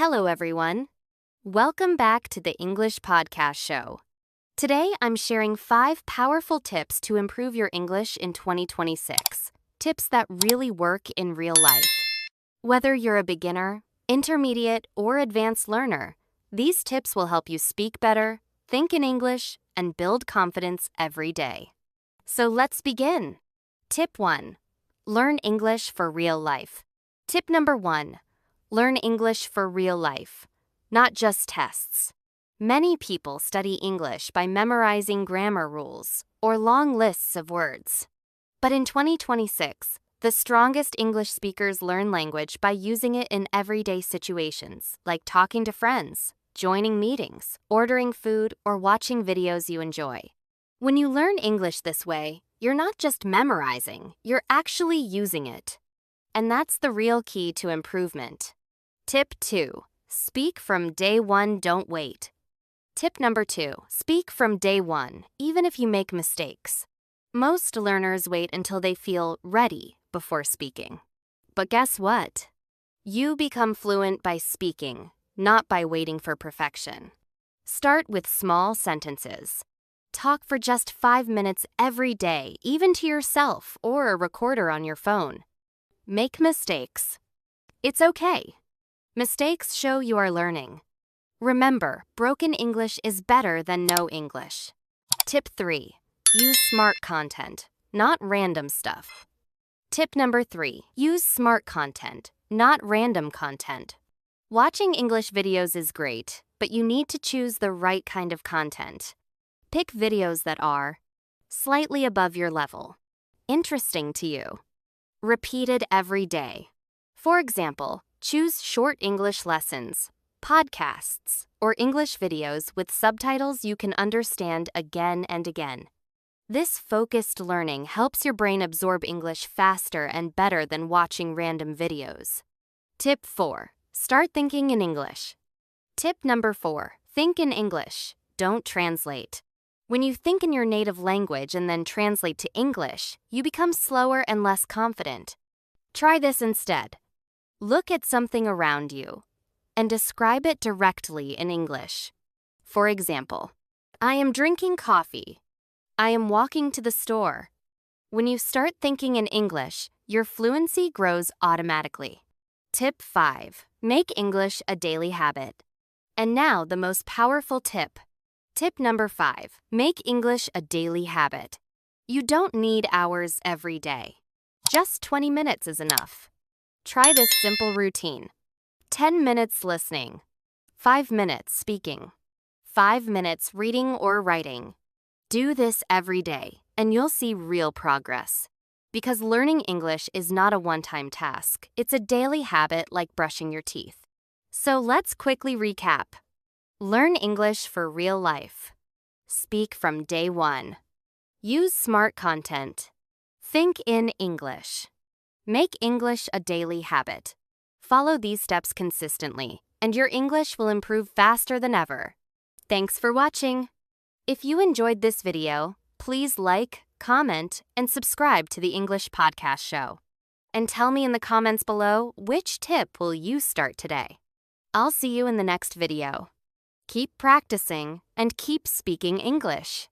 Hello, everyone. Welcome back to the English Podcast Show. Today, I'm sharing 5 powerful tips to improve your English in 2026. Tips that really work in real life. Whether you're a beginner, intermediate, or advanced learner, these tips will help you speak better, think in English, and build confidence every day. So let's begin. Tip 1. Learn English for real life. Tip number 1. Learn English for real life, not just tests. Many people study English by memorizing grammar rules or long lists of words. But in 2026, the strongest English speakers learn language by using it in everyday situations, like talking to friends, joining meetings, ordering food, or watching videos you enjoy. When you learn English this way, you're not just memorizing, you're actually using it. And that's the real key to improvement. Tip 2. Speak from day one, don't wait. Tip number 2. Speak from day one, even if you make mistakes. Most learners wait until they feel ready before speaking. But guess what? You become fluent by speaking, not by waiting for perfection. Start with small sentences. Talk for just 5 minutes every day, even to yourself or a recorder on your phone. Make mistakes. It's okay. Mistakes show you are learning. Remember, broken English is better than no English. Tip 3. Use smart content, not random stuff. Tip number 3. Use smart content, not random content. Watching English videos is great, but you need to choose the right kind of content. Pick videos that are slightly above your level, interesting to you, repeated every day. For example, choose short English lessons, podcasts, or English videos with subtitles you can understand again and again. This focused learning helps your brain absorb English faster and better than watching random videos. Tip 4. Start thinking in English. Tip number 4. Think in English. Don't translate. When you think in your native language and then translate to English, you become slower and less confident. Try this instead. Look at something around you and describe it directly in English. For example, I am drinking coffee. I am walking to the store. When you start thinking in English, your fluency grows automatically. Tip 5. Make English a daily habit. And now the most powerful tip. Tip number 5. Make English a daily habit. You don't need hours every day. Just 20 minutes is enough. Try this simple routine. 10 minutes listening, 5 minutes speaking, 5 minutes reading or writing. Do this every day, and you'll see real progress. Because learning English is not a one-time task. It's a daily habit like brushing your teeth. So let's quickly recap. Learn English for real life. Speak from day one. Use smart content. Think in English. Make English a daily habit. Follow these steps consistently, and your English will improve faster than ever. Thanks for watching. If you enjoyed this video, please like, comment, and subscribe to the English Podcast Show. And tell me in the comments below, which tip will you start today? I'll see you in the next video. Keep practicing and keep speaking English.